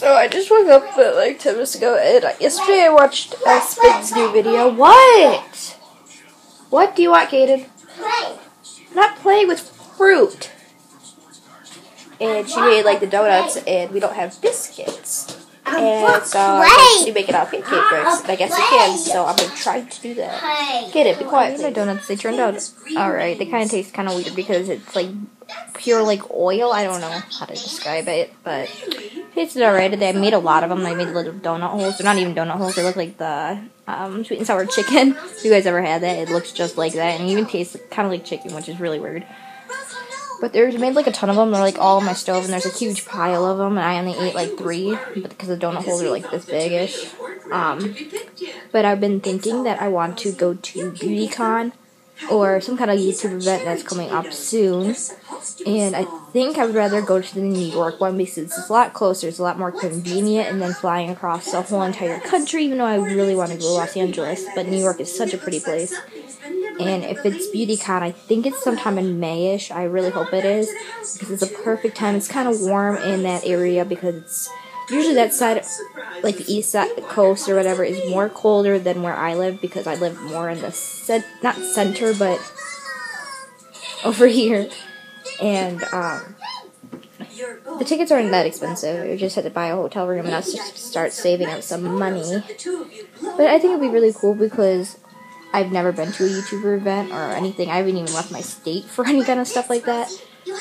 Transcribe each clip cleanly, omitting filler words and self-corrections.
So I just woke up like 10 minutes ago, and yesterday I watched Spin's new video. What? What do you want, Kaden? Play. Not play with fruit. And she made like the donuts, and we don't have biscuits. And so she make it out of pancake bricks. And I guess you can, so I'm gonna try to do that. Get it, be quiet. My donuts, they turned out alright. They kind of taste kind of weird because it's like pure like oil. I don't know how to describe it, but it tasted alright. They made a lot of them. I made little donut holes. They're not even donut holes. They look like the sweet and sour chicken. If you guys ever had that, it looks just like that, and it even tastes kind of like chicken, which is really weird. But there's made like a ton of them. They're like all on my stove, and there's a huge pile of them. And I only ate like 3, but because the donut holes are like this big-ish. But I've been thinking that I want to go to BeautyCon or some kind of YouTube event that's coming up soon. And I think I would rather go to the New York one because it's a lot closer, it's a lot more convenient, and then flying across the whole entire country, even though I really want to go to Los Angeles. But New York is such a pretty place. And if it's BeautyCon, I think it's sometime in May-ish. I really hope it is, because it's a perfect time. It's kind of warm in that area because it's usually that side, like the east side coast or whatever, is more colder than where I live, because I live more in the not center, but over here. And the tickets aren't that expensive. You just had to buy a hotel room, and I'll just start saving up some money. But I think it'd be really cool because I've never been to a YouTuber event or anything. I haven't even left my state for any kind of stuff like that,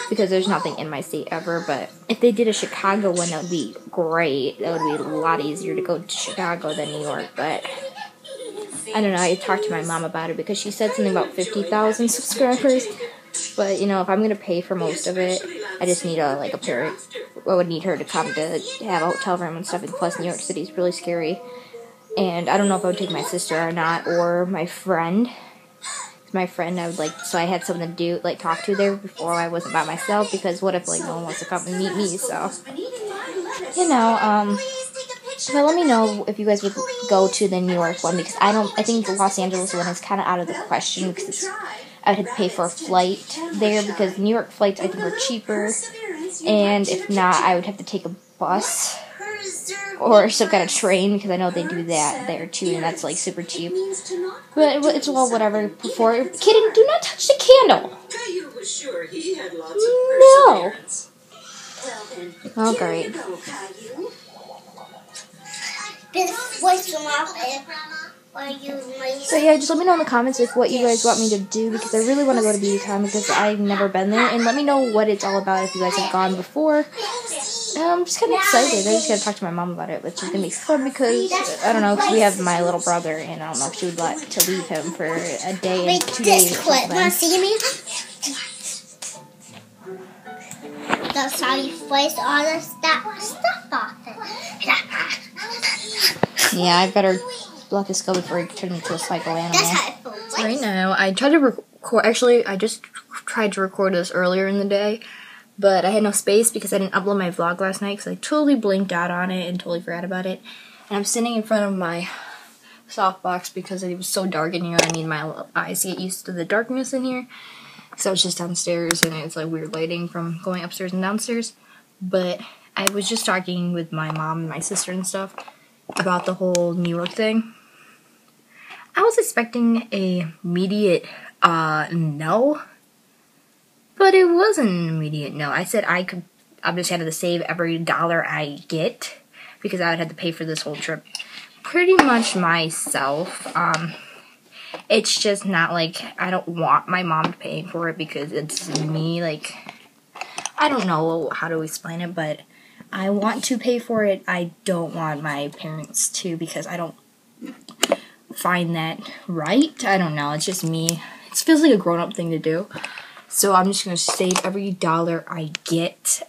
because there's nothing in my state ever. But if they did a Chicago one, that would be great. That would be a lot easier to go to Chicago than New York. But I don't know. I talked to my mom about it because she said something about 50,000 subscribers. But, you know, if I'm going to pay for most of it, I just need a parent. I would need her to come to have a hotel room and stuff. And plus, New York City is really scary. And I don't know if I would take my sister or not, or my friend. My friend, I would so I had something to do, talk to there before I wasn't by myself, because what if, no one wants to come and meet me, so, you know, but let me know if you guys would go to the New York one, because I think the Los Angeles one is kind of out of the question, because I would have to pay for a flight there, because New York flights, I think, are cheaper, and if not, I would have to take a bus or some kind of train, because I know they do that there too, and that's super cheap. But it's all whatever. Before, kidding, do not touch the candle. No. Oh, great. So yeah, just let me know in the comments what you guys want me to do, because I really want to go to BeautyCon because I've never been there, and let me know what it's all about if you guys have gone before. I'm just kind of excited. I just gotta talk to my mom about it, which is gonna be fun because I don't know, because we have my little brother, and I don't know if she would like to leave him for a day and 2 days or something. Want to see me? That's how you place all the stuff off it. Yeah, I better let this go before he turns into a psycho animal. Right now, I tried to record. Actually, I just tried to record this earlier in the day, but I had no space because I didn't upload my vlog last night because I totally blinked out on it and totally forgot about it. And I'm sitting in front of my softbox because it was so dark in here. I need my eyes to get used to the darkness in here. So it's just downstairs, and it's weird lighting from going upstairs and downstairs. But I was just talking with my mom and my sister and stuff about the whole New York thing. I was expecting a immediate no. But it wasn't an immediate no. I said I just had to save every dollar I get, because I would have to pay for this whole trip pretty much myself. It's just not I don't want my mom paying for it, because it's me, I don't know how to explain it, but I want to pay for it. I don't want my parents to, because I don't find that right. I don't know. It's just me. It feels like a grown-up thing to do. So I'm just going to save every dollar I get.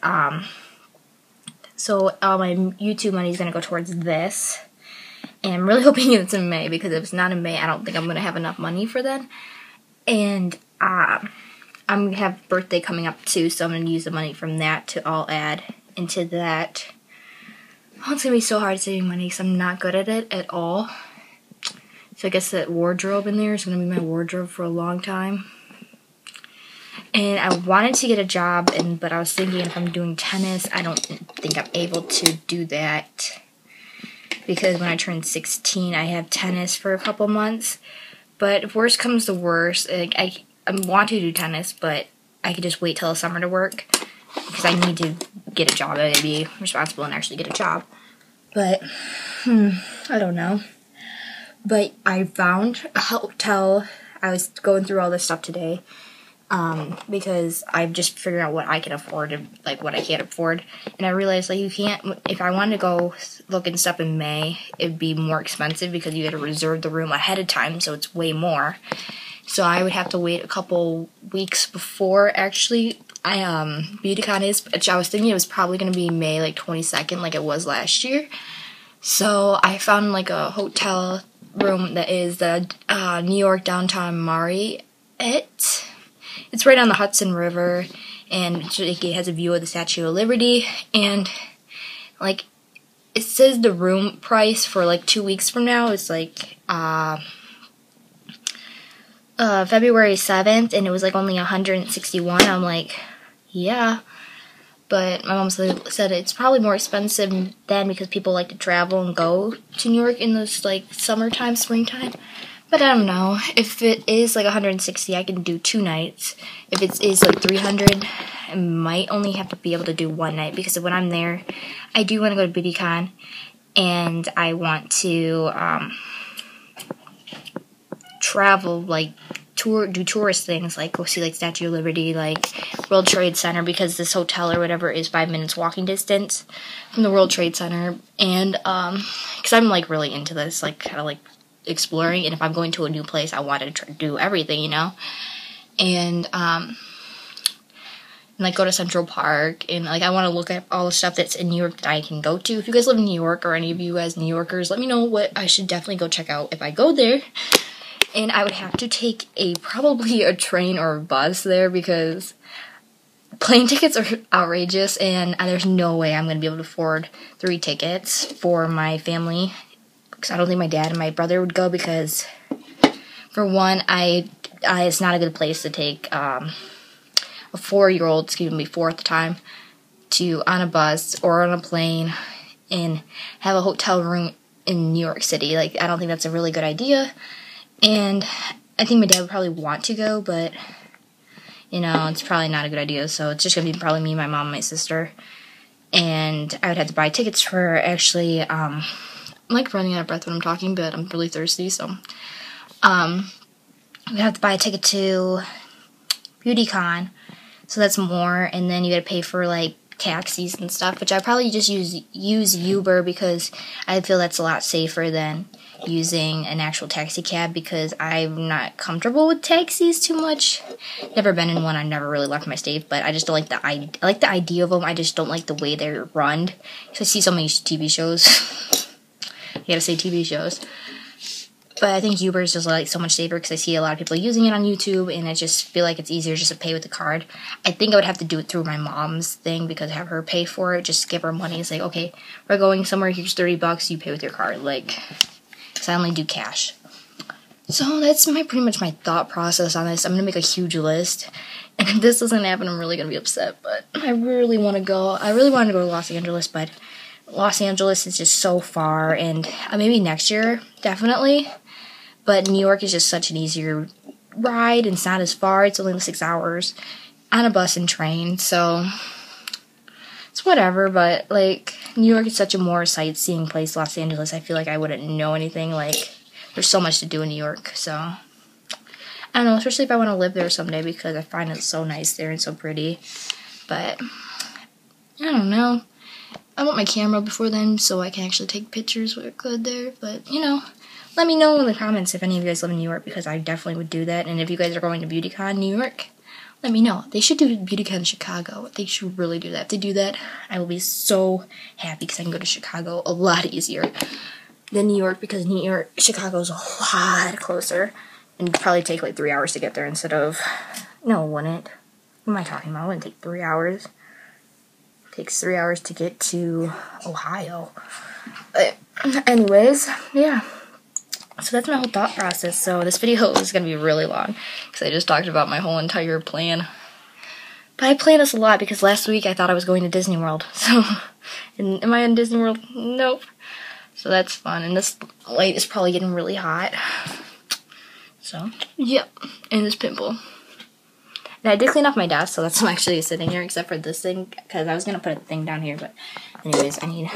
So all my YouTube money is going to go towards this. And I'm really hoping it's in May, because if it's not in May, I don't think I'm going to have enough money for that. And I'm going to have birthday coming up too, so I'm going to use the money from that to all add into that. Oh, it's going to be so hard saving money because I'm not good at it at all. So I guess that wardrobe in there is going to be my wardrobe for a long time. And I wanted to get a job, but I was thinking if I'm doing tennis, I don't think I'm able to do that. Because when I turn 16, I have tennis for a couple months. But if worst comes to worst, I want to do tennis, but I could just wait till the summer to work. Because I need to get a job. I need to be responsible and actually get a job. But, I don't know. But I found a hotel. I was going through all this stuff today. Because I'm just figuring out what I can afford and like what I can't afford, and I realized like you can't. If I wanted to go look and stuff in May, it'd be more expensive because you had to reserve the room ahead of time, so it's way more. So I would have to wait a couple weeks before actually. BeautyCon is. Which I was thinking it was probably gonna be May like 22nd, like it was last year. So I found like a hotel room that is the New York downtown Marriott. It's right on the Hudson River, and it has a view of the Statue of Liberty, and, like, it says the room price for, like, 2 weeks from now is, like, February 7th, and it was, like, only $161. I'm like, yeah, but my mom said it's probably more expensive then because people like to travel and go to New York in this, like, summertime, springtime. But I don't know. If it is like 160, I can do 2 nights. If it is like 300, I might only have to be able to do 1 night because when I'm there, I do want to go to BeautyCon, and I want to travel, like do tourist things, like go see like Statue of Liberty, like World Trade Center, because this hotel or whatever is 5 minutes walking distance from the World Trade Center, and because I'm like really into this, like kind of like exploring, and if I'm going to a new place, I want to do everything, you know, and like go to Central Park, and like I want to look at all the stuff that's in New York that I can go to. If you guys live in New York, or any of you guys New Yorkers, let me know what I should definitely go check out if I go there. And I would have to take probably a train or a bus there because plane tickets are outrageous, and there's no way I'm going to be able to afford 3 tickets for my family. Because I don't think my dad and my brother would go because, for one, it's not a good place to take a 4-year-old, 4 at the time, on a bus or on a plane and have a hotel room in New York City. Like, I don't think that's a really good idea. And I think my dad would probably want to go, but, you know, it's probably not a good idea. So it's just going to be probably me, my mom, and my sister. And I would have to buy tickets for actually, I'm like running out of breath when I'm talking, but I'm really thirsty, so I'd have to buy a ticket to BeautyCon, so that's more, and then you gotta pay for like taxis and stuff, which I probably just use Uber because I feel that's a lot safer than using an actual taxi cab because I'm not comfortable with taxis too much. Never been in one. I've never really left my state, but I just don't like I like the idea of them. I just don't like the way they're run. So I see so many TV shows. You gotta say TV shows. But I think Uber is just like so much safer because I see a lot of people using it on YouTube, and I just feel like it's easier just to pay with the card. I think I would have to do it through my mom's thing because I have her pay for it. Just give her money. It's like, okay, we're going somewhere. Here's $30. You pay with your card. Like, because I only do cash. So that's pretty much my thought process on this. I'm gonna make a huge list, and if this doesn't happen, I'm really gonna be upset. But I really want to go. I really wanted to go to Los Angeles, but Los Angeles is just so far, and maybe next year, definitely. But New York is just such an easier ride, and it's not as far. It's only 6 hours on a bus and train, so it's whatever. But, like, New York is such a more sightseeing place. Los Angeles, I feel like I wouldn't know anything. Like, there's so much to do in New York, so I don't know, especially if I want to live there someday because I find it so nice there and so pretty. But I don't know. I want my camera before then so I can actually take pictures with good there. But, you know, let me know in the comments if any of you guys live in New York because I definitely would do that. And if you guys are going to BeautyCon New York, let me know. They should do BeautyCon Chicago. They should really do that. If they do that, I will be so happy because I can go to Chicago a lot easier than New York because Chicago's a lot closer. And it'd probably take like 3 hours to get there instead of, no, it wouldn't. What am I talking about? It wouldn't take 3 hours. Takes 3 hours to get to Ohio. But anyways, yeah. So that's my whole thought process. So this video is going to be really long because I just talked about my whole entire plan. But I play this a lot because last week I thought I was going to Disney World. So, and am I in Disney World? Nope. So that's fun. And this light is probably getting really hot. So, yep. And this pimple. And I did clean off my desk, so that's why I'm actually sitting here, except for this thing, because I was going to put a thing down here, but anyways, I need...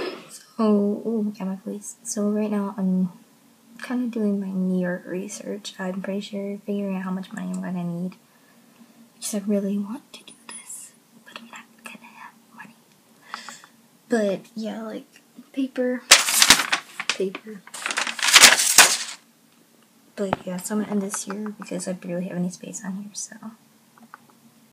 So, got my place. So right now, I'm kind of doing my New York research. I'm pretty sure figuring out how much money I'm going to need. Because I really want to do this, but I'm not going to have money. But, yeah, like, paper. But, yeah, so I'm going to end this here, because I barely have any space on here, so...